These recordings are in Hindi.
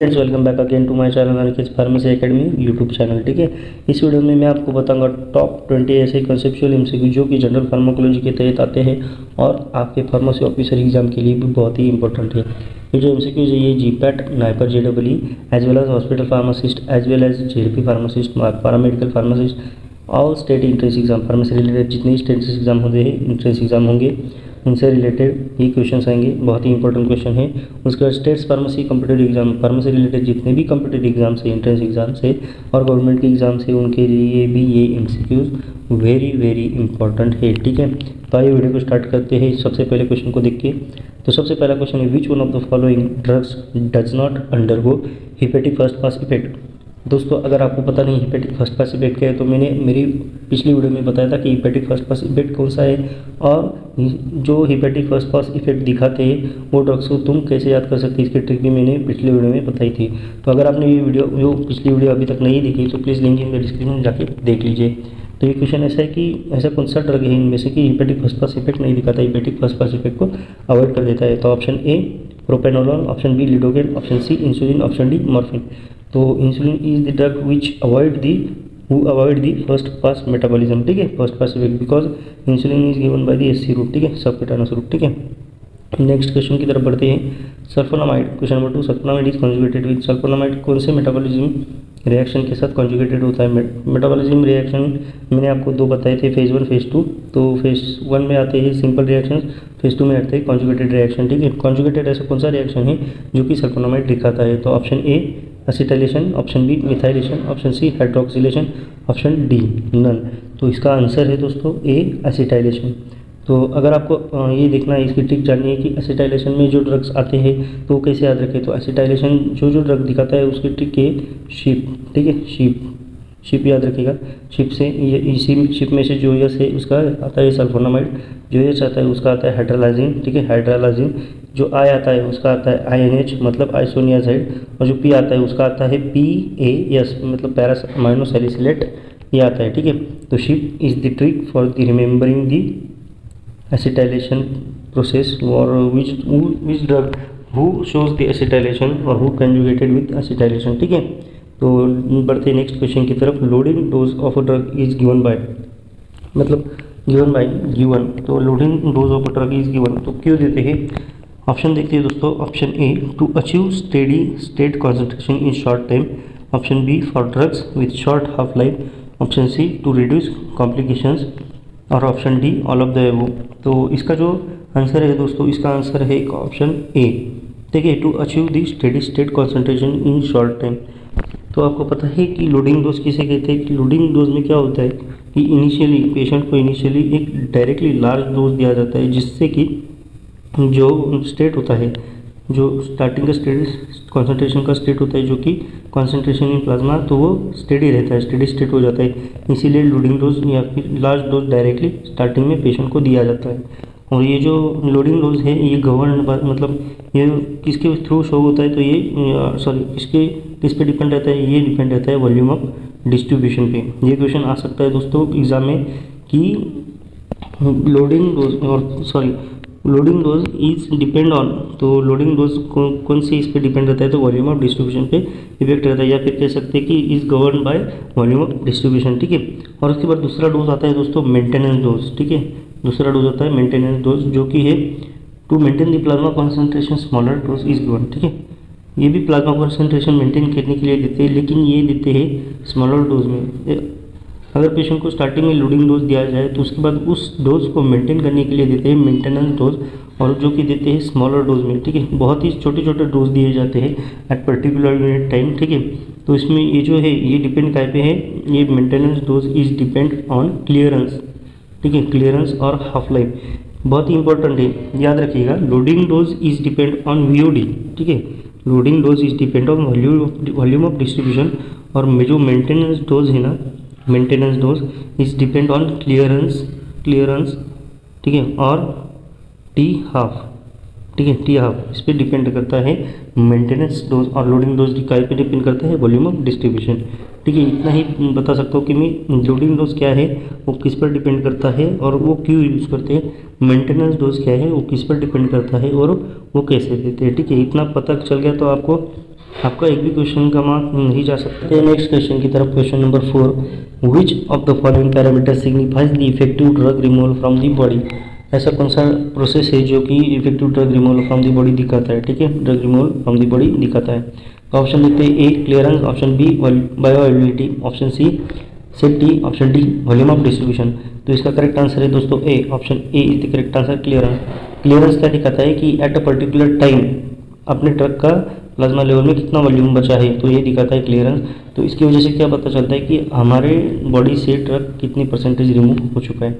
Friends, welcome back again to my channel Aniket pharmacy academy YouTube channel. ठीक है, इस वीडियो में मैं आपको बताऊंगा टॉप 20 ऐसे कंसेप्चुअल एमसीक्यू जो कि जनरल फार्माकोलॉजी के तहत आते हैं और आपके फार्मेसी ऑफिसर एग्जाम के लिए भी बहुत ही इंपॉर्टेंट है। ये जो एमसीक्यूज है ये GPAT, NIPER, JW as well as hospital pharmacist as well as ZP pharmacist, paramedical pharmacist, all state entrance exam pharmacy related जितने स्टेट एग्जाम होते हैं एंट्रेंस एग्जाम होंगे उनसे रिलेटेड ये क्वेश्चन आएंगे। बहुत ही इंपॉर्टेंट क्वेश्चन है। उसके बाद states pharmacy competitive exam pharmacy related जितने भी कॉम्पिटेटिव एग्जाम से एंट्रेंस एग्जाम से और गवर्नमेंट के एग्जाम से उनके लिए भी ये एमसीक्यूज वेरी वेरी इंपॉर्टेंट है। ठीक है, तो आइए वीडियो को स्टार्ट करते हैं। सबसे पहले क्वेश्चन को देख के तो सबसे पहला क्वेश्चन है which one of the following drugs does not undergo hepatic first pass effect. दोस्तों, अगर आपको पता नहीं हेपेटिक फर्स्ट पास इफेक्ट क्या है तो मैंने मेरी पिछली वीडियो में बताया था कि हेपेटिक फर्स्ट पास इफेक्ट कौन सा है और जो हेपेटिक फर्स्ट पास इफेक्ट दिखाते हैं वो ड्रग्स को तुम कैसे याद कर सकते हैं इसकी ट्रिक भी मैंने पिछली वीडियो में बताई थी। तो अगर आपने ये वीडियो जो पिछली वीडियो अभी तक नहीं देखी तो please link in the description में जाके देख लीजिए। तो ये क्वेश्चन ऐसा है कि ऐसा कौन सा ड्रग है इनमें से कि हेपेटिक फर्स्ट पास इफेक्ट नहीं दिखाता, हेपेटिक फर्स्ट पास इफेक्ट को अवॉइड कर देता है। तो option A propranolol, option B lidocaine, option C insulin, option D morphine. तो insulin is the drug which avoid the first pass metabolism. ठीक है, first pass effect because insulin is given by the SC route. ठीक है, सबक्यूटेनियस रूट। ठीक है, नेक्स्ट क्वेश्चन की तरफ बढ़ते हैं। Sulphonamide, question number 2, sulphonamide is conjugated with. Sulphonamide कौन से मेटाबॉलिज्म रिएक्शन के साथ कॉन्जुगेटेड होता है? मेटाबॉलिज्म रिएक्शन मैंने आपको दो बताए थे, फेज 1 फेज 2। तो फेज 1 में आते हैं सिंपल रिएक्शन, फेज 2 में आते हैं कॉन्जुगेटेड रिएक्शन। ठीक है, कॉन्जुगेटेड ऐसा कौन सा रिएक्शन है जो कि सल्फोनामाइड दिखाता है? तो option A acetylation, option B methylation, option C hydroxylation, option D none. तो इसका आंसर है दोस्तों ए एसिटाइलेशन। तो अगर आपको ये देखना है, इसकी ट्रिक जाननी है कि एसिटाइलेशन में जो ड्रग्स आते हैं तो कैसे याद रखें। तो एसिटाइलेशन जो ड्रग दिखाता है उसकी ट्रिक है शिप। ठीक है, शिप याद रखिएगा। शिप से ये इसी शिप में से जो यस है उसका आता है सल्फोनामाइड, जो यस आता है उसका आता है हाइड्रोलाजिन। ठीक है, हाइड्रोलाजिन। जो आई आता है उसका आता है आईएनएच मतलब आइसोनियाजाइड, और जो पी आता है उसका आता है पीएएस मतलब पैरास अमाइनो सैलिसिलेट ये आता है। ठीक है, तो ship is the trick for the remembering the acetylation process or which drug who shows the acetylation or who conjugated with acetylation। ठीक है, तो बढ़ते नेक्स्ट क्वेश्चन की तरफ। Loading dose of a drug is given by मतलब गिवन। तो loading dose of a drug is given तो क्यों देते हैं? ऑप्शन देखते हैं दोस्तों। Option A to achieve steady state concentration in short time, option B for drugs with short half life, option C to reduce complications और option D all of the above. तो इसका जो आंसर है दोस्तों, इसका आंसर है ऑप्शन ए। ठीक है, to achieve the steady state concentration in short time. तो आपको पता है कि लोडिंग डोज किसे कहते हैं? कि लोडिंग डोज में क्या होता है कि इनिशियली पेशेंट को इनिशियली एक डायरेक्टली लार्ज डोज दिया जाता है जिससे कि जो स्टेट होता है, जो स्टार्टिंग का स्टेट कॉन्सेंट्रेशन का स्टेट होता है जो कि कॉन्सेंट्रेशन इन प्लाज्मा, तो वो स्टेडी रहता है, स्टेडी स्टेट हो जाता है। इसीलिए लोडिंग डोज या फिर लार्ज डोज डायरेक्टली स्टार्टिंग में पेशेंट को दिया जाता है। और ये जो लोडिंग डोज है ये गवर्न मतलब ये किसके थ्रू शो होता है? तो ये किस पे डिपेंड रहता है? ये डिपेंड रहता है वॉल्यूम ऑफ डिस्ट्रीब्यूशन पे। ये क्वेश्चन आ सकता है दोस्तों एग्जाम में कि loading dose is depend on. तो लोडिंग डोज कौन सी इस पे डिपेंड रहता है? तो वॉल्यूम ऑफ डिस्ट्रीब्यूशन पे इफेक्ट रहता है, या फिर कह सकते हैं कि is govern by volume of distribution. ठीक है, और उसके बाद दूसरा डोज आता है दोस्तों मेंटेनेंस डोज। ठीक है, दूसरा डोज आता है मेंटेनेंस डोज जो कि है to maintain the plasma concentration smaller dose is given. ठीक है, ये भी प्लाज्मा कॉन्सेंट्रेशन मेंटेन करने के लिए देते हैं लेकिन ये देते हैं स्मॉलर डोज में। अगर पेशेंट को स्टार्टिंग में लोडिंग डोज दिया जाए तो उसके बाद उस डोज को मेंटेन करने के लिए देते हैं मेंटेनेंस डोज, और जो कि देते हैं स्मॉलर डोज में। ठीक है, बहुत ही छोटे छोटे डोज दिए जाते हैं एट पर्टिकुलर यूनिट टाइम। ठीक है, तो इसमें ये जो है ये डिपेंड काय पे है? ये maintenance dose is depend on clearance. ठीक है, क्लियरेंस और हाफ लाइफ बहुत ही इंपॉर्टेंट है, याद रखिएगा। Loading dose is depend on VOD. ठीक है, loading dose is depend on volume of distribution, और जो मेंटेनेंस डोज है ना, maintenance dose is depend on clearance. ठीक है, और टी हाफ। ठीक है, टी हाफ इस पर डिपेंड करता है मेंटेनेंस डोज, और लोडिंग डोज काय पे डिपेंड करता है? Volume of distribution. ठीक है, इतना ही बता सकता हूँ कि मैं लोडिंग डोज क्या है वो किस पर डिपेंड करता है और वो क्यों यूज़ करते हैं, मेंटेनेंस डोज क्या है वो किस पर डिपेंड करता है और वो कैसे देते हैं। ठीक है, इतना पता चल गया तो आपको आपका एक भी क्वेश्चन का मार्क नहीं जा सकता। नेक्स्ट क्वेश्चन की तरफ, question number 4, which of the following parameter signifies the effective drug removal from the body. ऐसा कौन सा प्रोसेस है जो कि effective drug removal from the body दिखाता है, ठीक है, drug removal from the body दिखाता है। तो ऑप्शन देखते हैं, A clearance, option B bioavailability, option C set D, option D volume of distribution. तो इसका करेक्ट आंसर है दोस्तों A, option A is the correct answer, clearance. Clearance क्या दिखाता है कि एट अ पर्टिकुलर टाइम अपने ड्रग का प्लाज्मा लेवल में कितना वॉल्यूम बचा है, तो ये दिखाता है क्लियरेंस। तो इसकी वजह से क्या पता चलता है कि हमारे बॉडी से ड्रग कितनी परसेंटेज रिमूव हो चुका है,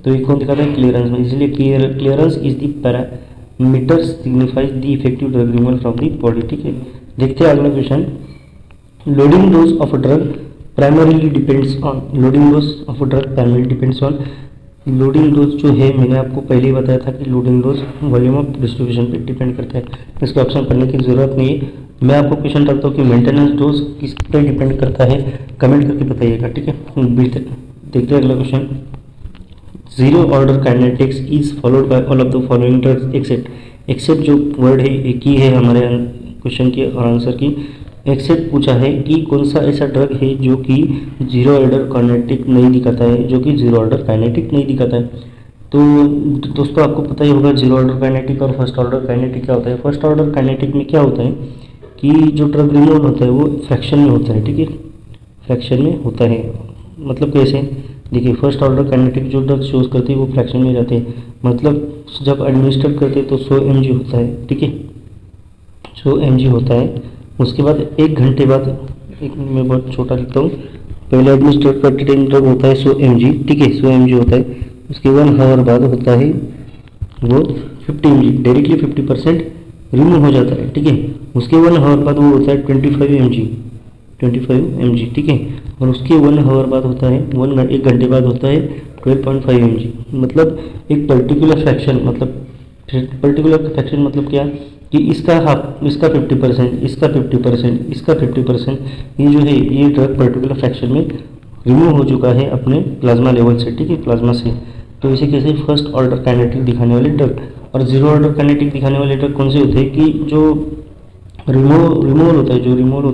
तो ये कौन दिखाता है, क्लियरेंस में। इसलिए clearance is the parameter signifies the effective drug removal from the body, ठीक है। देखते हैं अगला question, loading dose of a drug primarily depends on, loading dose of a drug primarily depends on, loading dose जो है मैंने आपको पहले ही बताया था कि loading dose volume of distribution पे डिपेंड करता है, इसका ऑप्शन पढ़ने की ज़रूरत नहीं है। मैं आपको क्वेश्चन डालता हूँ कि मेंटेनेंस डोज किस पे डिपेंड करता है, कमेंट करके बताइएगा, ठीक है। देखते हैं अगला question, zero order kinetics is followed by all of the following drugs except जो वर्ड है एक ही है हमारे क्वेश्चन की और आंसर की, एक्सेप्ट पूछा है कि कौन सा ऐसा ड्रग है जो कि जीरो ऑर्डर काइनेटिक नहीं दिखाता है, जो कि जीरो ऑर्डर काइनेटिक नहीं दिखाता है। तो दोस्तों आपको पता ही होगा जीरो ऑर्डर काइनेटिक और फर्स्ट ऑर्डर काइनेटिक क्या होता है। फर्स्ट ऑर्डर काइनेटिक में क्या होता है कि जो ड्रग रिमूवल होता है वो फ्रैक्शन में होता है, ठीक है, फ्रैक्शन में होता है। मतलब कैसे, देखिए फर्स्ट ऑर्डर काइनेटिक जो ड्रग यूज़ करते हैं वो फ्रैक्शन में जाते हैं, मतलब जब एडमिनिस्टर करते हैं तो 100 mg होता है, ठीक है, 100 mg होता है। उसके बाद 1 घंटे बाद, एक मैं बहुत छोटा लिखता हूँ, पहले एडमिनिस्टर करते टाइम ड्रग होता है 100 mg, ठीक है, 100 mg होता है। उसके 1 आवर बाद होता है वो 50 mg, डायरेक्टली 50% रिमूव हो जाता है, ठीक है। उसके 1 आवर बाद वो होता है 25 mg, ठीक है। और उसके 1 आवर बाद होता है 1 घंटे बाद होता है 12.5 mg। मतलब एक पर्टिकुलर फ्रैक्शन, मतलब क्या कि इसका हाफ, इसका 50%, इसका 50%, इसका 50%, ये जो है ये ड्रग पर्टिकुलर फ्रैक्शन में रिमूव हो चुका है अपने प्लाज्मा लेवल से, ठीक है, प्लाज्मा से। तो इसे कैसे फर्स्ट ऑर्डर काइनेटिक दिखाने वाले ड्रग। और जीरो ऑर्डर काइनेटिक दिखाने वाले ड्रग कौन से होते हैं कि जो रिमूवल होता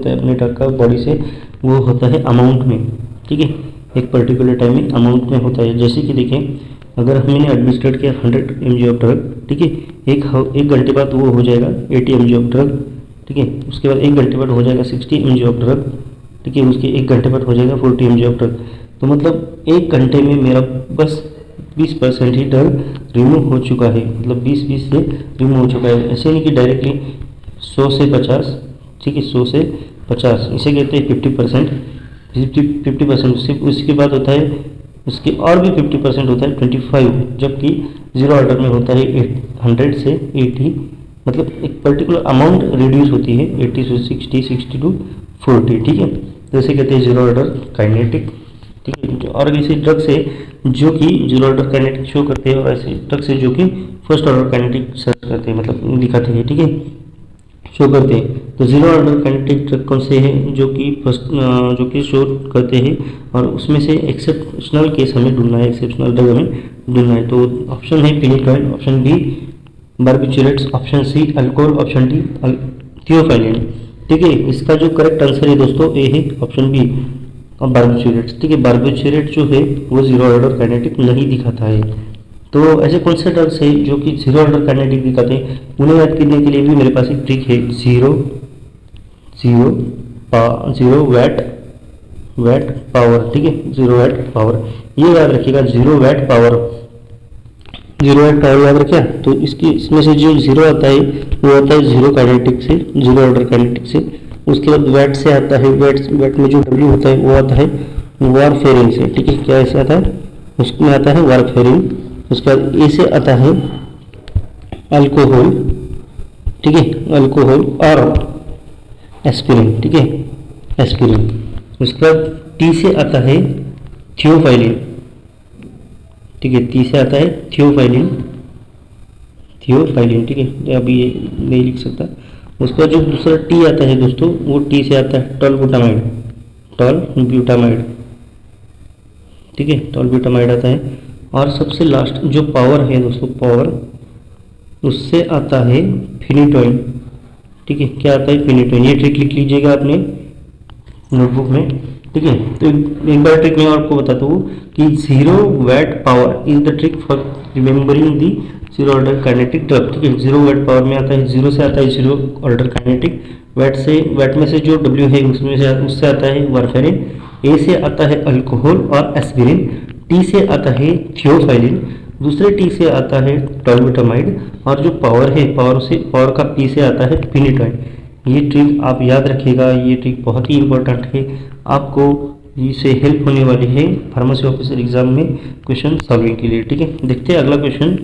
है अपने ड्रग का बॉडी से, वो होता है अमाउंट में, ठीक है, एक पर्टिकुलर टाइम में अमाउंट में होता है। जैसे कि देखें, अगर हमने एडमिनिस्ट्रेट किया 100 mg ऑफ ड्रग, ठीक है, एक घंटे बाद वो हो जाएगा 80 mg ऑफ ड्रग, ठीक है। उसके बाद 1 घंटे बाद हो जाएगा 60 mg ऑफ ड्रग, ठीक है। उसके 1 घंटे बाद हो जाएगा 40 mg ऑफ ड्रग। तो मतलब 1 घंटे में मेरा बस 20% ही ड्रग रिमूव हो चुका है, मतलब 20 से रिमूव हो चुका है। ऐसे नहीं कि डायरेक्टली 100 से 50, ठीक है, 100 से 50, इसे कहते हैं 50%। उसके बाद होता है, उसके और भी 50% होता है 25, जबकि जीरो ऑर्डर में होता है 100 से 80, मतलब एक पर्टिकुलर अमाउंट रिड्यूस होती है 80 से 60, 60 to 40, ठीक है। तो इसे कहते हैं जीरो ऑर्डर काइनेटिक, ठीक है। और ऐसे ड्रग्स है जो कि जीरो ऑर्डर काइनेटिक शो करते हैं, और ऐसे ड्रग्स है जो कि फर्स्ट ऑर्डर काइनेटिक सर्च करते हैं, मतलब दिखाते हैं, ठीक है, शो करते हैं। तो जीरो ऑर्डर काइनेटिक ड्रग कौन से हैं जो कि शो करते हैं, और उसमें से एक्सेप्शनल केस हमें ढूंढना है, एक्सेप्शनल ड्रग हमें ढूंढना है। तो ऑप्शन है phenytoin, option B barbiturates, option C alcohol, option D theophylline, ठीक है। इसका जो करेक्ट आंसर है दोस्तों ए है ऑप्शन बी बार्बिचुरेट्स, ठीक है। बार्बिचुरेट जो है वो जीरो ऑर्डर काइनेटिक नहीं दिखाता है। तो ऐसे कौन से ड्रग्स है जो कि जीरो ऑर्डर काइनेटिक दिखाते हैं, उन्हें याद करने के लिए भी मेरे पास एक ट्रिक है, जीरो वैट पावर, ठीक है, जीरो वैट पावर, ये याद रखिएगा, जीरो वैट पावर याद रखिए। तो इसमें से जो जीरो आता है वो आता है जीरो ऑर्डर काइनेटिक से। उसके बाद वैट से आता है, वैट में जो डब्ल्यू होता है वो आता है वारफेरिन से, ठीक है, क्या ऐसे आता है, उसमें आता है वारफेरिन। उसके बाद ए से आता है अल्कोहल, ठीक है, अल्कोहल और एस्पिरिन, ठीक है, एस्पिरिन। उसके बाद टी से आता है थियोफाइलिन, ठीक है, टी से आता है थियोफाइलिन, ठीक है, अभी ये नहीं लिख सकता। उसके बाद जो दूसरा टी आता है दोस्तों, वो टी से आता है टॉलब्यूटामाइड, ठीक है, टॉलब्यूटामाइड आता है। और सबसे लास्ट जो पावर है दोस्तों, पावर, उससे आता है फिनिटोइन, ठीक है, क्या आता है फिनिटोइन। ये ट्रिक लिख लीजिएगा अपने नोटबुक में, ठीक है। तो एक बार ट्रिक मैं आपको बताता हूँ कि 0 what power is the trick for remembering the 0 order kinetic drug, ठीक है। 0 वैट पावर में आता है, 0 से आता है 0 ऑर्डर काइनेटिक, वैट में से जो W है उससे आता है वारफेरिन, A से आता है अल्कोहल और एस्पिरिन, T से आता है थियोफाइलिन, दूसरे T से आता है टॉल्बुटामाइड, और जो पावर है पावर का P से आता है फिनिटोइन। ये ट्रिक आप याद रखिएगा, ये ट्रिक बहुत ही इंपॉर्टेंट है, आपको इससे हेल्प होने वाली है फार्मेसी ऑफिसर एग्जाम में क्वेश्चन सॉल्विंग के लिए, ठीक है। देखते हैं अगला question.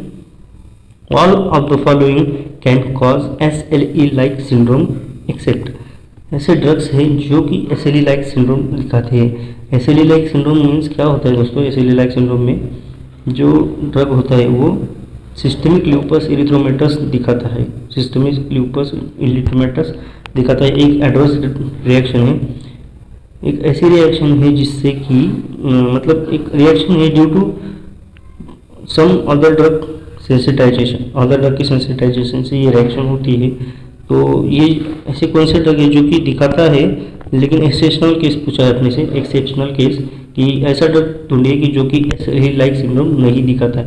All of the following can cause SLE like syndrome except. ऐसे ड्रग्स हैं जो कि SLE लाइक सिंड्रोम दिखाते हैं। SLE लाइक सिंड्रोम मीन्स क्या होता है दोस्तों? SLE लाइक सिंड्रोम में जो ड्रग होता है वो सिस्टमिक ल्यूपस इरिथ्रोमेटस दिखाता है, सिस्टमिक ल्यूपस इरिथ्रोमेटस दिखाता है। एक एडवर्स रिएक्शन है, एक ऐसी रिएक्शन है जिससे कि मतलब एक रिएक्शन है due to some other drug sensitization, other drug की सेंसिटाइजेशन से ये रिएक्शन होती है। तो ये ऐसे कौन से ड्रग है जो कि दिखाता है, लेकिन एक्सेप्शनल केस पूछा है अपने से, एक्सेप्शनल केस कि ऐसा ड्रग ढूंढिए कि जो कि SLE लाइक सिंड्रोम नहीं दिखाता है।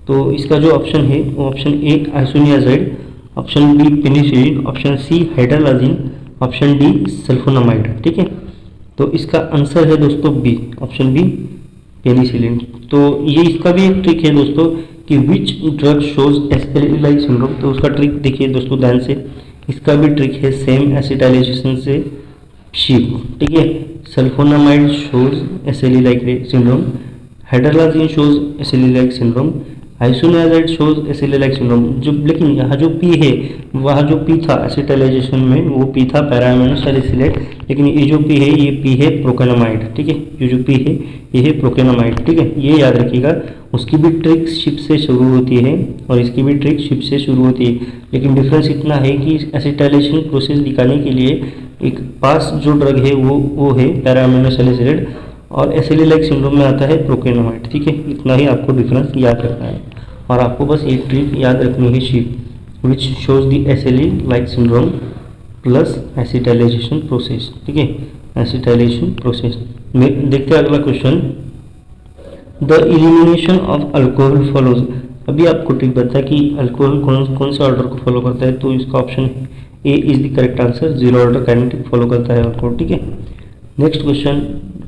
तो इसका जो ऑप्शन है वो option A isoniazid, option B penicillin, option C hydralazine, option D sulphonamide, ठीक है। तो इसका आंसर है दोस्तों बी, ऑप्शन बी पेनिसिलिन। तो ये इसका भी एक ट्रिक है दोस्तों कि which drug shows SLE like syndrome. तो उसका ट्रिक देखिए दोस्तों ध्यान से, इसका भी ट्रिक है सेम एसिटाइलेशन से शिफ्ट, ठीक है। Sulphonamide shows SLE like syndrome, hydralazine shows SLE like syndrome, isoniazid shows SLE like syndrome. जो लेकिन यहाँ जो पी है, वहाँ जो पी था एसिटाइलाइजेशन में वो पी था पैरामिनो सैलिसिलेट, लेकिन ये जो पी है ये पी है प्रोकेनामाइड, ठीक है। ये जो पी है ये है प्रोकेनामाइड, ठीक है। ये याद रखिएगा, उसकी भी ट्रिक शिप से शुरू होती है और इसकी भी ट्रिक शिप से शुरू होती है, लेकिन डिफरेंस इतना है कि एसिटाइलेशन प्रोसेस दिखाने के लिए एक पास जो ड्रग है वो है पैरामिनो सैलिसिलेट, और SLE लाइक सिंड्रोम में आता है प्रोकेनामाइड, ठीक है। इतना ही आपको डिफरेंस याद रखना है, और आपको बस एक ट्रिक याद रखनी है ship which shows the SLE like syndrome plus acetylation process, ठीक है, एसिटाइलेशन प्रोसेस में। देखते हैं अगला question. The elimination of alcohol follows. अभी आपको ट्रिक बता कि अल्कोहल कौन से ऑर्डर को फॉलो करता है, तो इसका option A is the correct answer, 0 order kinetic follow करता है अल्कोहल, ठीक है। Next question,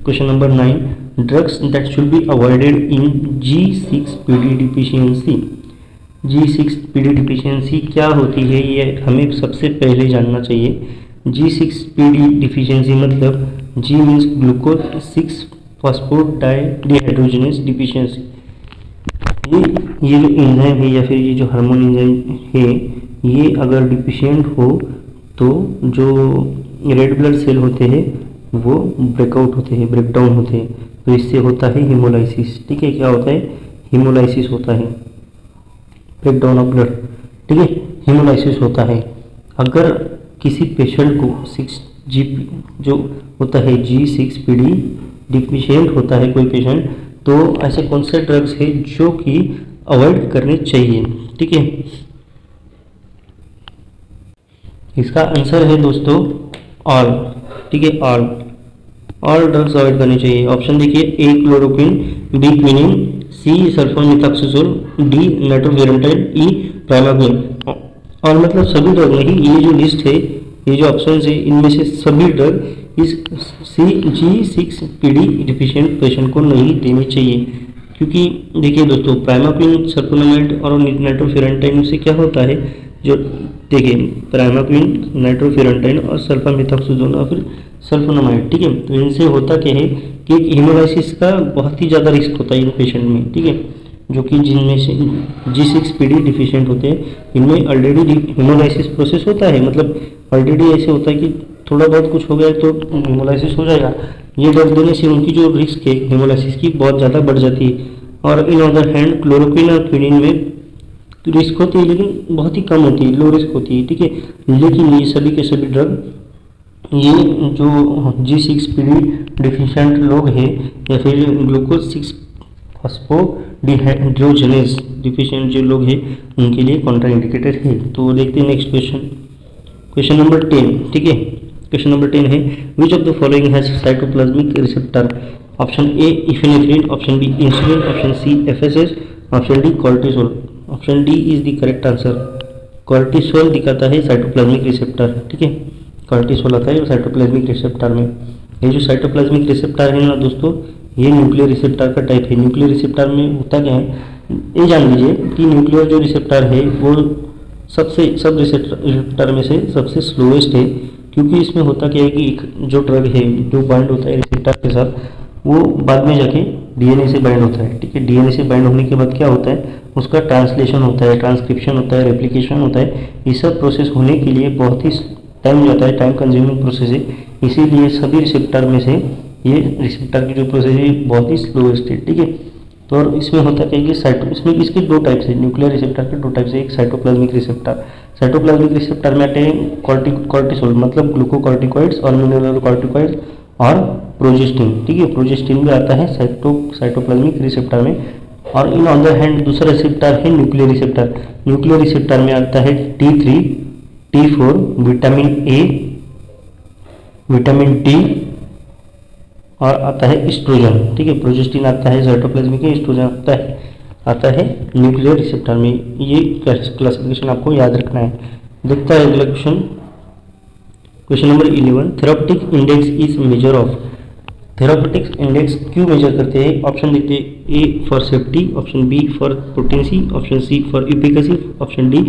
question number 9, drugs that should be avoided in G6PD deficiency. G6PD deficiency क्या होती है ये हमें सबसे पहले जानना चाहिए। G6PD डिफिशियंसी मतलब G मीन्स ग्लूकोज 6 फॉस्फोडाइहाइड्रोजनेस डिफिशियंसी। ये जो एंजाइम है या फिर ये जो हार्मोन एंजाइम है, ये अगर डिफिशियंट हो तो जो रेड ब्लड सेल होते हैं वो ब्रेकआउट होते हैं, ब्रेकडाउन होते हैं, तो इससे होता है हीमोलाइसिस, ठीक है। क्या होता है? हीमोलाइसिस होता है, ब्रेकडाउन ऑफ ब्लड, ठीक है, हीमोलाइसिस होता है। अगर किसी पेशेंट को 6G जो होता है G6PD डिफिशियंट होता है कोई पेशेंट, तो ऐसे कौन से ड्रग्स है जो कि अवॉइड करने चाहिए, ठीक है। इसका आंसर है दोस्तों ऑल, ठीक है, ऑल ड्रग्स अवॉइड करनी चाहिए। ऑप्शन देखिए, ए क्लोरोक्विन, बी क्विनिन, सी सल्फोनिथॉक्सिजोल, डी नाइट्रोफेरेंटाइन, ई प्राइमाक्विन। और मतलब सभी ड्रग नहीं, ये जो लिस्ट है, ये जो ऑप्शन है, इनमें से सभी ड्रग इस G6PD डिफिशियंट पेशेंट को नहीं देनी चाहिए, क्योंकि देखिए दोस्तों प्राइमाक्विन, सल्फोनामाइड और नाइट्रोफेरेंटाइन से क्या होता है, जो देखिए प्राइमाक्विन, नाइट्रोफेरेंटाइन और सल्फामेथॉक्सोजोल और फिर सल्फोनामाइड, ठीक है। तो इनसे होता क्या है कि एक हीमोलाइसिस का बहुत ही ज़्यादा रिस्क होता है इन पेशेंट में, ठीक है, जो कि जिनमें से G6PD डिफिशियंट होते हैं, इनमें ऑलरेडी हीमोलाइसिस प्रोसेस होता है, मतलब ऑलरेडी ऐसे होता है कि थोड़ा बहुत कुछ हो गया तो हीमोलाइसिस हो जाएगा। ये ड्रग देने से उनकी जो रिस्क है हीमोलाइसिस की बहुत ज़्यादा बढ़ जाती है। और इन अदर हैंड क्लोरोक्विन और क्विनिन में रिस्क होती है लेकिन बहुत ही कम होती है, लो रिस्क होती है, ठीक है। लेकिन ये सभी के सभी ड्रग, ये जो G6PD डिफिशियंट लोग हैं या फिर ग्लूकोज 6 फॉस्फोडाइहाइड्रोजनेस डिफिशियंट जो लोग हैं उनके लिए कॉन्ट्राइंडिकेटेड है। तो देखते हैं नेक्स्ट क्वेश्चन। क्वेश्चन नंबर 10, ठीक है। क्वेश्चन नंबर 10 है, which of the following has cytoplasmic receptor? Option A epinephrine, option B insulin, option C FSS, option D cortisol. Option D is the correct answer. Cortisol दिखाता है साइटोप्लाज्मिक रिसेप्टर, ठीक है। कॉर्टिसोल आता है साइटोप्लाज्मिक रिसेप्टर में। ये जो साइटोप्लाज्मिक रिसेप्टर है ना दोस्तों, ये न्यूक्लियर रिसेप्टर का टाइप है। न्यूक्लियर रिसेप्टर में होता क्या है, ये जान लीजिए कि न्यूक्लियर जो रिसेप्टर है वो सब रिसेप्टर में से सबसे स्लोएस्ट है, क्योंकि इसमें होता क्या है कि एक जो ड्रग है जो बाइंड होता है रिसेप्टर के साथ, वो बाद में जाके डीएनए से बाइंड होता है, ठीक है। डीएनए से बाइंड होने के बाद क्या होता है, उसका ट्रांसलेशन होता है, ट्रांसक्रिप्शन होता है, रेप्लिकेशन होता है। ये सब प्रोसेस होने के लिए बहुत ही टाइम जाता है, टाइम कंज्यूमिंग प्रोसेस है। इसीलिए सभी रिसेप्टर में से ये रिसेप्टर की जो प्रोसेस है बहुत ही स्लोएस्ट है, ठीक है। तो और इसमें होता क्या है कि इसमें इसके दो टाइप्स है, न्यूक्लियर रिसेप्टर के दो टाइप्स है, एक साइटोप्लाज्मिक रिसेप्टर। साइटोप्लाज्मिक रिसेप्टर में आते हैं कॉर्टिसोल मतलब ग्लूकोकॉर्टिकॉइड्स और मिनरलोकॉर्टिकॉइड्स और प्रोजेस्टिन, ठीक है। प्रोजेस्टिन भी आता है साइटोप्लाज्मिक रिसेप्टर में। और इन अदर हैंड दूसरा रिसेप्टर है न्यूक्लियर रिसेप्टर। न्यूक्लियर रिसेप्टर में आता है T3, T4, vitamin A, vitamin D और आता है एस्ट्रोजन, ठीक है। प्रोजेस्टिन आता है साइटोप्लाज्मिक में, एस्ट्रोजन आता है न्यूक्लियर रिसेप्टर में। ये क्लासिफिकेशन आपको याद रखना है। देखता है अगला question, question number 11, therapeutic index is measure of. Therapeutic index क्यों मेजर करते हैं? ऑप्शन देखते हैं, A for safety, option B for potency, option C for efficacy, option D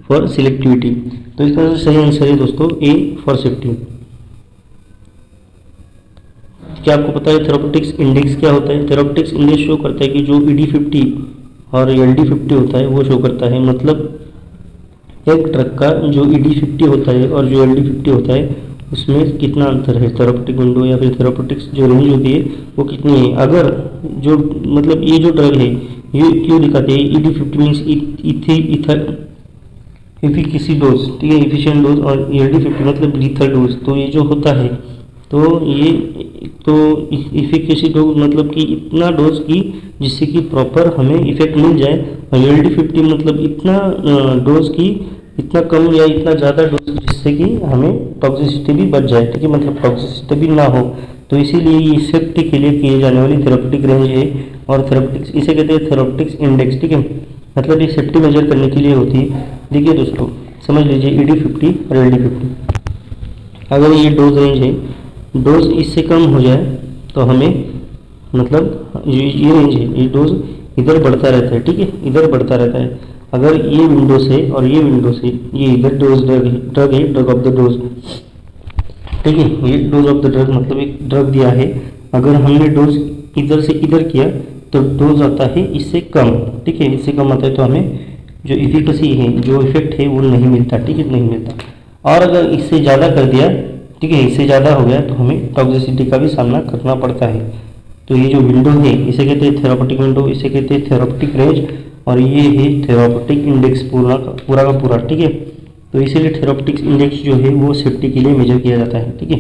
for selectivity. तो इसका सही आंसर है दोस्तों ए फॉर सेफ्टी। क्या आपको पता है थेराप्यूटिक्स इंडेक्स क्या होता है? थेराप्यूटिक्स इंडेक्स शो करता है कि जो ED50 और LD50 होता है वो शो करता है, मतलब एक ड्रग का जो ED50 होता है और जो LD50 होता है उसमें कितना अंतर है, थेराप्यूटिक विंडो या फिर थेराप्यूटिक्स जो रेंज होती है वो कितनी है। अगर जो मतलब ये जो ड्रग है ये क्यों दिखाते हैं, ED50 मीन्स एफिकेसी डोज, ठीक है, एफिशिएंट डोज, और LD50 मतलब लीथल डोज। तो ये जो होता है तो इफिकेसी डोज मतलब कि इतना डोज की जिससे कि प्रॉपर हमें इफेक्ट मिल जाए, और LD50 मतलब इतना डोज की इतना कम या इतना ज़्यादा डोज जिससे कि हमें टॉक्सिसिटी भी बच जाए, ठीक है, मतलब टॉक्सिसिटी भी ना हो। तो इसीलिए ये सेफ्टी के लिए किए जाने वाली थेराप्यूटिक रेंज है, और थेराप्यूटिक्स इसे कहते हैं थेराप्यूटिक्स इंडेक्स, ठीक है, मतलब ये सेफ्टी मेजर करने के लिए होती है। देखिए दोस्तों समझ लीजिए ED50 और LD50, अगर ये डोज रेंज है, डोज इससे कम हो जाए तो हमें मतलब ये रेंज है, ये डोज इधर बढ़ता रहता है, ठीक है, इधर बढ़ता रहता है। अगर ये विंडो से और ये विंडो से ये इधर डोज ड्रग है, ड्रग ऑफ द डोज, ठीक है, ये डोज ऑफ द ड्रग मतलब एक ड्रग दिया है। अगर हमने डोज इधर से इधर किया तो डोज आता है इससे कम, ठीक है, इससे कम आता है तो हमें जो इफिकेसी है, जो इफेक्ट है वो नहीं मिलता, ठीक है, नहीं मिलता। और अगर इससे ज़्यादा कर दिया, ठीक है, इससे ज़्यादा हो गया तो हमें टॉक्सिसिटी का भी सामना करना पड़ता है। तो ये जो विंडो है इसे कहते हैं थेराप्यूटिक विंडो, इसे कहते हैं थेराप्यूटिक रेंज, और ये है थेराप्यूटिक इंडेक्स पूरा का पूरा, ठीक है। तो इसीलिए थेराप्यूटिक इंडेक्स जो है वो सेफ्टी के लिए मेजर किया जाता है, ठीक है।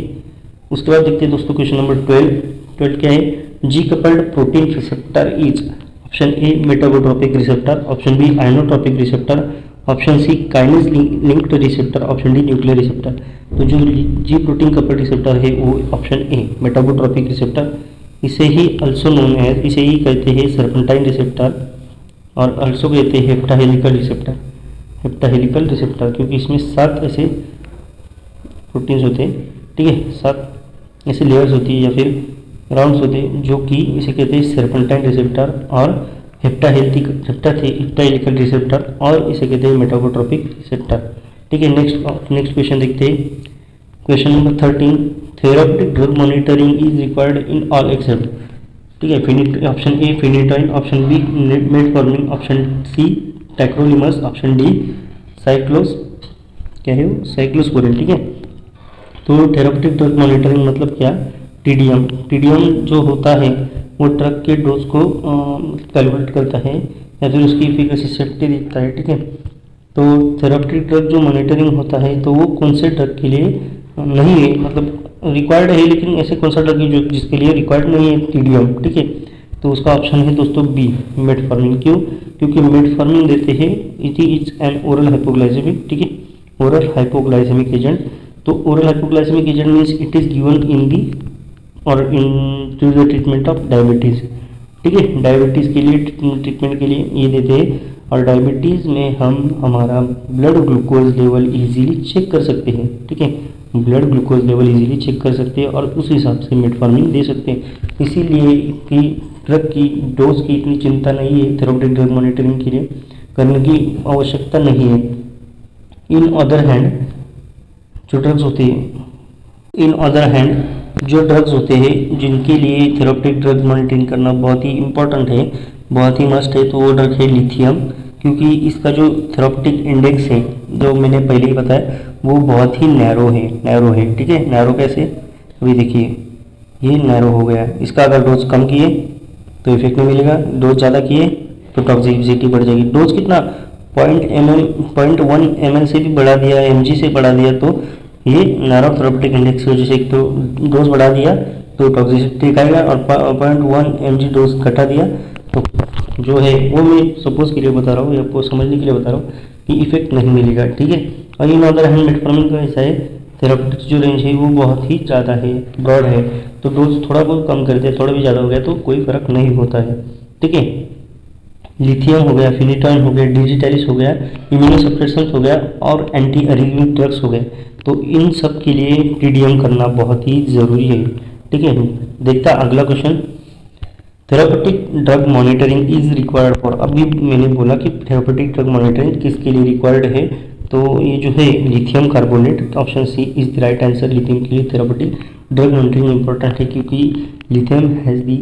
उसके बाद देखते हैं दोस्तों क्वेश्चन नंबर 12 क्या है, G coupled protein receptor is. Option A metabotropic receptor, option B ionotropic receptor, option C kinase linked receptor, option D nuclear receptor. तो जो जी प्रोटीन कपल्ड रिसेप्टर है वो ऑप्शन ए मेटाबोट्रोपिक रिसेप्टर, इसे ही अल्सो नोन एज, इसे ही कहते हैं सर्पेंटाइन रिसेप्टर, और अल्सो कहते हैं हेप्टाहेलिकल रिसेप्टर, हेप्टाहेलिकल रिसेप्टर, क्योंकि इसमें 7 ऐसे प्रोटीन्स होते हैं, ठीक है, 7 ऐसे लेयर्स होती है या फिर राउंड्स होते हैं, जो कि इसे कहते हैं सर्पेंटाइन रिसेप्टर और हेप्टाहेलिकल रिसेप्टर, और इसे कहते हैं मेटाबोट्रोपिक रिसेप्टर, ठीक है। नेक्स्ट क्वेश्चन देखते हैं, question number 13, therapeutic drug monitoring is required in all except, ठीक है, option A phenytoin, option B metformin, option C tacrolimus, option D cyclosporine, ठीक है। तो थेराप्यूटिक ड्रग मॉनिटरिंग मतलब क्या, टीडीएम जो होता है वो ड्रग के डोज को कैलकुलेट करता है या फिर उसकी एफिकेसी सेफ्टी देखता है, ठीक है। तो थेराप्यूटिक ड्रग जो मॉनिटरिंग होता है तो वो कौन से ड्रग के लिए नहीं है, मतलब रिक्वायर्ड है, लेकिन ऐसे कौन सा ड्रग है जो जिसके लिए रिक्वायर्ड नहीं है टीडीएम, ठीक है। तो उसका ऑप्शन है दोस्तों बी मेटफॉर्मिन। क्यों? क्योंकि मेटफॉर्मिन देते हैं it is an oral hypoglycemic, ठीक है, ओरल हाइपोग्लाइसेमिक एजेंट। तो oral hypoglycemic agent means it is given in the और in to the treatment of diabetes. ठीक है, डायबिटीज़ के लिए ट्रीटमेंट के लिए ये देते हैं। और डायबिटीज़ में हम हमारा blood glucose level easily check कर सकते हैं। ठीक है, blood glucose level easily check कर सकते हैं और उस हिसाब से मेटफॉर्मिन दे सकते हैं। इसीलिए कि ड्रग की डोज की इतनी चिंता नहीं है, थेरेप्यूटिक ड्रग मॉनिटरिंग के लिए करने की आवश्यकता नहीं है। इन अदर हैंड जो ड्रग्स होते हैं जो ड्रग्स होते हैं जिनके लिए थेरेप्यूटिक ड्रग मॉनिटरिंग करना बहुत ही इंपॉर्टेंट है, बहुत ही मस्ट है, तो वो ड्रग है लिथियम। क्योंकि इसका जो थेरेप्यूटिक इंडेक्स है, जो मैंने पहले ही बताया, वो बहुत ही नैरो है। ठीक है, नैरो कैसे, अभी देखिए ये नैरो हो गया। इसका अगर डोज कम किए तो इफेक्ट नहीं मिलेगा, डोज ज़्यादा किए तो टॉक्सिसिटी बढ़ जाएगी। डोज कितना 0.1 ml से भी बढ़ा दिया, mg से बढ़ा दिया तो ये नैरो थेरेप्यूटिक इंडेक्स की वजह से, एक तो डोज बढ़ा दिया तो टॉक्सिसिटी दिखाएगा, और 0.1 mg डोज घटा दिया तो जो है वो मैं सपोज के लिए बता रहा हूँ, आपको समझने के लिए बता रहा हूँ कि इफेक्ट नहीं मिलेगा। ठीक है, और इन अदर हैंड मेटफॉर्मिन का ऐसा है, थेरेप्यूटिक जो रेंज है वो बहुत ही ज़्यादा है, ब्रॉड है, तो डोज थोड़ा बहुत कम कर दिया, थोड़ा भी ज़्यादा हो गया तो कोई फ़र्क नहीं होता है। ठीक है, लिथियम हो गया, फिनिटॉइन हो गया, डिजिटैलिस हो गया, इम्यूनोसप्रेसेंट हो गया और एंटी अरिथमिक ड्रग्स हो गए, तो इन सब के लिए टीडीएम करना बहुत ही ज़रूरी है। ठीक है, देखता अगला question, therapeutic drug monitoring is required for. अभी मैंने बोला कि थेरेप्यूटिक ड्रग मॉनिटरिंग किसके लिए रिक्वायर्ड है, तो ये जो है lithium carbonate, option C is the right answer. Lithium के लिए थेरेप्यूटिक ड्रग मॉनिटरिंग इंपॉर्टेंट है क्योंकि lithium has the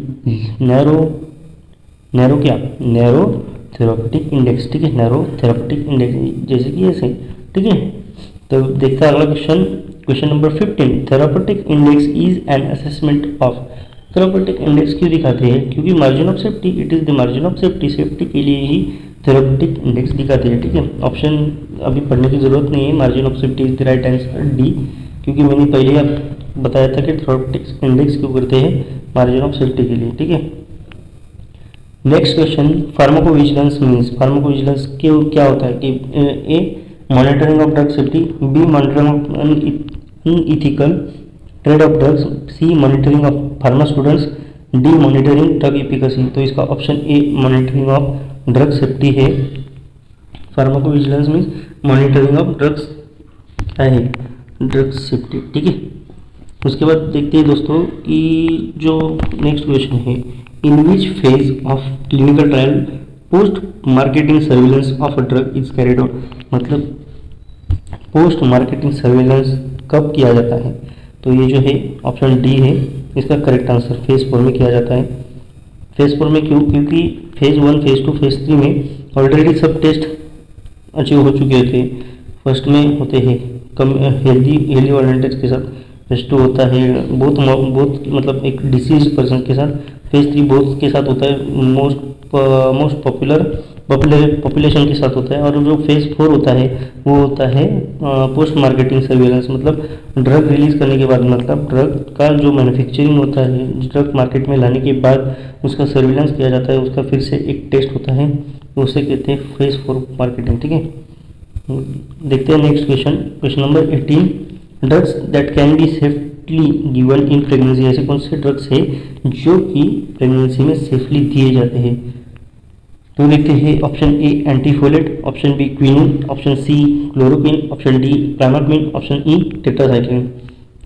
narrow therapeutic index. ठीक है, नैरो थेरेप्यूटिक इंडेक्स जैसे कि ऐसे। ठीक है, तो देखते हैं अगला question number 15, therapeutic index is an assessment of. Therapeutic index क्यों दिखाते हैं, क्योंकि margin of safety, it is the margin of safety के लिए ही थेरेप्यूटिक इंडेक्स दिखाते हैं। ठीक है, ऑप्शन अभी पढ़ने की जरूरत नहीं है, margin of safety is the right answer D, क्योंकि मैंने पहले ही आप बताया था कि थेरेप्यूटिक इंडेक्स क्यों करते हैं, मार्जिन ऑफ सेफ्टी के लिए। ठीक है, next question, pharmacovigilance means, pharmacovigilance क्या होता है कि A monitoring of drug safety, B monitoring of ethical trade of drugs, C monitoring of pharma students, D monitoring drug efficacy. तो इसका option A monitoring of drug safety है। Pharmacovigilance means monitoring of drugs है, ड्रग सेफ्टी। ठीक है, उसके बाद देखते हैं दोस्तों कि जो नेक्स्ट क्वेश्चन है, in which phase of clinical trial post marketing surveillance of a drug is carried out. मतलब पोस्ट मार्केटिंग सर्विलेंस कब किया जाता है, तो ये जो है ऑप्शन डी है इसका करेक्ट आंसर। फेज 4 में किया जाता है। फेज 4 में क्यों, क्योंकि फेज 1, फेज 2, फेज 3 में ऑलरेडी सब टेस्ट अचीव हो चुके थे। फर्स्ट में होते हैं कम हेल्दी वॉलंटियर्स के साथ, फेज 2 होता है बहुत मतलब एक डिसीज पर्सन के साथ, फेज 3 बोथ के साथ होता है, मोस्ट पॉपुलेशन के साथ होता है, और जो फेज 4 होता है वो होता है पोस्ट मार्केटिंग सर्विलेंस। मतलब ड्रग रिलीज करने के बाद, मतलब ड्रग का जो मैन्युफैक्चरिंग होता है, ड्रग मार्केट में लाने के बाद उसका सर्विलेंस किया जाता है, उसका फिर से एक टेस्ट होता है, उसे कहते हैं फेज 4 मार्केटिंग। ठीक है, देखते हैं next question number 18, drugs that can be safely given in pregnancy. ऐसे कौन से ड्रग्स है जो कि प्रेगनेंसी में सेफली दिए जाते हैं, तो देखते हैं option A antifolate, option B quinine, option C chloroquine, option D primaquine, option E tetracycline.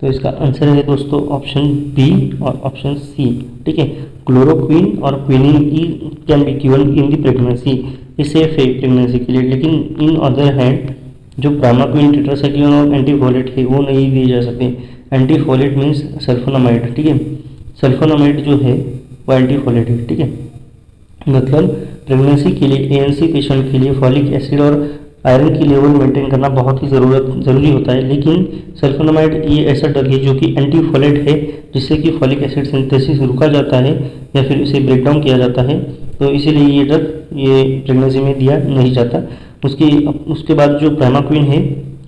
तो इसका आंसर है दोस्तों ऑप्शन बी और ऑप्शन सी। ठीक है, क्लोरोक्विन और क्विनिन ई can be given in the pregnancy, ये सेफ है प्रेगनेंसी के लिए। लेकिन इन अदर हैंड जो प्राइमाक्विन, टेट्रासाइक्लिन और एंटीफोलेट है वो नहीं दिए जा सकते। Antifolate means sulfonamide. ठीक है, सल्फोनामाइड जो है वो एंटीफोलेट है। ठीक है, मतलब प्रेगनेंसी के लिए एएनसी पेशेंट के लिए फॉलिक एसिड और आयरन की लेवल मेंटेन करना बहुत ही ज़रूरी होता है। लेकिन सल्फोनामाइड ये ऐसा ड्रग है जो कि एंटीफोलेट है, जिससे कि फॉलिक एसिड सिंथेसिस रुका जाता है या फिर इसे ब्रेक डाउन किया जाता है, तो इसीलिए ये ड्रग ये प्रेगनेंसी में दिया नहीं जाता। उसके बाद जो प्राइमाक्विन है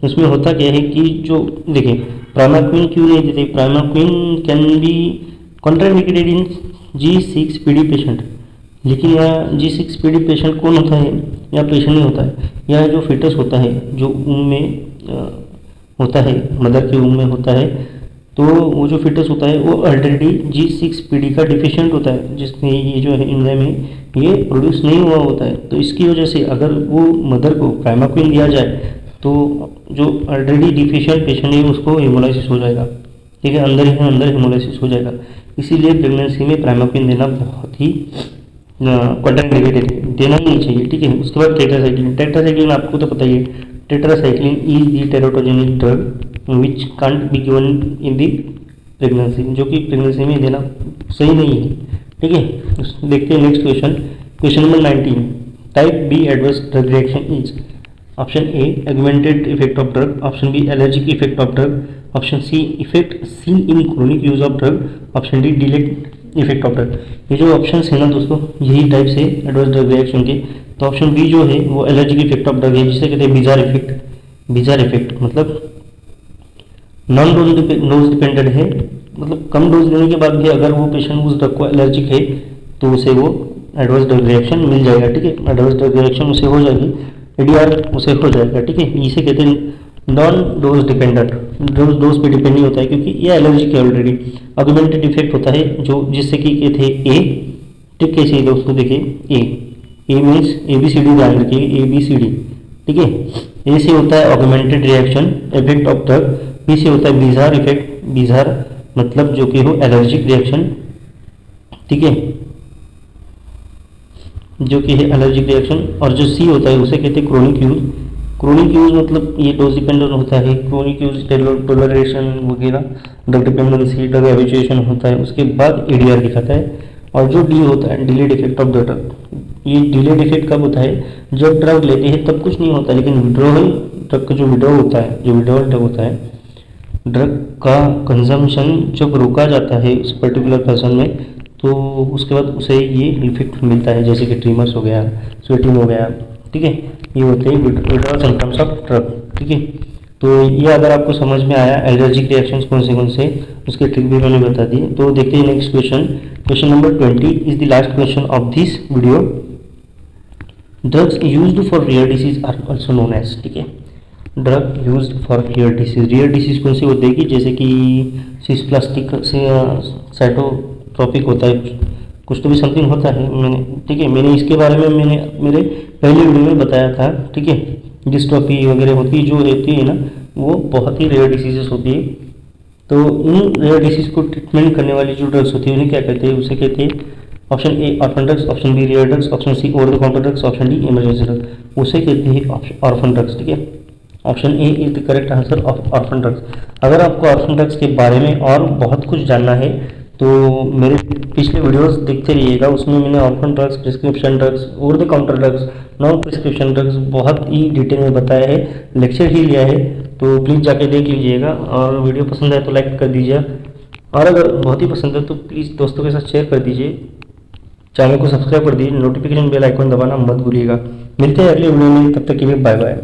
उसमें होता क्या है कि जो देखिए प्राइमाक्विन क्यों नहीं देते, primaquine can be contraindicated in G6PD patient. लेकिन यह G6PD पेशेंट कौन होता है, या पेशेंट नहीं होता है, यह जो फिटस होता है जो उनमें होता है, मदर के वूम में होता है, तो वो जो फिटस होता है वो ऑलरेडी G6PD का डिफिशिएंट होता है, जिसमें ये जो है एंजाइम है ये प्रोड्यूस नहीं हुआ होता है। तो इसकी वजह से अगर वो मदर को प्राइमाक्विन दिया जाए तो जो ऑलरेडी डिफिशिएंट पेशेंट है उसको हेमोलाइसिस हो जाएगा, ठीक है, अंदर ही अंदर हेमोलाइसिस हो जाएगा। इसीलिए प्रेगनेंसी में प्राइमाक्विन देना बहुत ही कॉन्ट्राइंडिकेटेड है, देना ही नहीं चाहिए, ठीक है। उसके बाद टेट्रासाइक्लिन आपको तो पता ही है, tetracycline is the teratogenic drug which can't be given in the pregnancy, जो कि प्रेगनेंसी में देना सही नहीं है, ठीक है। देखते हैं next question, question number 19, type B adverse drug reaction is option A augmented effect of drug, option B allergic effect of drug, option C effect seen in chronic use of drug, option D delayed effect of drug. ये जो ऑप्शन है ना दोस्तों, यही टाइप से एडवर्स ड्रग रिएक्शन के। तो ऑप्शन बी जो है वो एलर्जिक इफेक्ट ऑफ ड्रग है, जिसे कहते हैं बिजार इफेक्ट। बिजार इफेक्ट मतलब नॉन डोज डिपेंडेंट है, मतलब कम डोज लेने के बाद भी अगर वो पेशेंट उस ड्रग को एलर्जिक है तो उसे वो एडवर्स ड्रग रिएक्शन मिल जाएगा, ठीक है, एडवर्स ड्रग रिएक्शन उसे हो जाएगी, एडीआर उसे हो जाएगा, ठीक है। इसे कहते हैं नॉन डोज डिपेंडेंट, डोज पे डिपेंड नहीं होता है क्योंकि ये एलर्जिक है ऑलरेडी। ऑगमेंटेड इफेक्ट होता है जो जिससे कि ये थे ए, ठीक कैसे है दोस्तों, देखिए ए मीन्स ABCD ध्यान रखिए, ABCD, ठीक है। ए से होता है augmented reaction effect of drug, B से होता है बिजार इफेक्ट, बिजार मतलब जो कि हो एलर्जिक रिएक्शन, ठीक है, जो कि है एलर्जिक रिएक्शन, और जो सी होता है उसे कहते हैं क्रोनिक यूज। क्रोनिक यूज मतलब ये डोज डिपेंडेंट होता है, क्रोनिक यूज टोलरेशन वगैरह, ड्रग डिपेंडेंसी, ड्रग हैबिचुएशन होता है, उसके बाद एडीआर दिखाता है। और जो डी होता है delayed effect of the drug, ये डिलेड इफेक्ट कब होता है, जब ड्रग लेते हैं तब कुछ नहीं होता, लेकिन विड्रॉल ड्रग का जो विड्रॉल होता है, जो विड्रॉल ड्रग होता है, ड्रग का कंजम्पशन जब रोका जाता है उस पर्टिकुलर पर्सन में, तो उसके बाद उसे ये इफेक्ट मिलता है, जैसे कि ट्रीमर्स हो गया, स्वेटिंग हो गया, ठीक है, ये होते हैं विड्रॉल सिम्टम्स ऑफ ड्रग, ठीक है। तो ये अगर आपको समझ में आया एलर्जिक रिएक्शंस कौन से उसके ट्रिक भी मैंने बता दी। तो देखते हैं next question, question number 20 is the last question of this video. Drugs used for rare disease are also known as, ठीक है, drug used for rare disease कौन सी होती है कि जैसे कि सिस्प्लास्टिक साइटोट्रोपिक होता है, कुछ तो भी समथिंग होता है, मैंने, ठीक है, मैंने इसके बारे में मैंने मेरे पहले वीडियो में बताया था, ठीक है। डिस्ट्रोफी वगैरह होती है जो रहती है ना, वो बहुत ही रेयर डिसीजेस होती है। तो इन रेयर डिसीज को ट्रीटमेंट करने वाली जो ड्रग्स होती है उन्हें क्या कहते हैं, उसे कहते हैं option A orphan drugs, option B rare drugs, option C over the counter drugs, option D emergency drugs, उसे कहते हैं ऑर्फन ड्रग्स, ठीक है। Option A is the correct answer of orphan drugs. अगर आपको ऑर्फन ड्रग्स के बारे में और बहुत कुछ जानना है तो मेरे पिछले वीडियोस देखते रहिएगा, उसमें मैंने orphan drugs, prescription drugs, over the counter drugs, non prescription drugs बहुत ही डिटेल में बताया है, लेक्चर ही लिया है, तो प्लीज़ जाके देख लीजिएगा। और वीडियो पसंद है तो लाइक कर दीजिए, और अगर बहुत ही पसंद है तो प्लीज़ दोस्तों के साथ शेयर कर दीजिए, चैनल को सब्सक्राइब कर दीजिए, नोटिफिकेशन बेल आइकन दबाना मत भूलिएगा। मिलते हैं अगले वीडियो में, तब तक के लिए बाय बाय।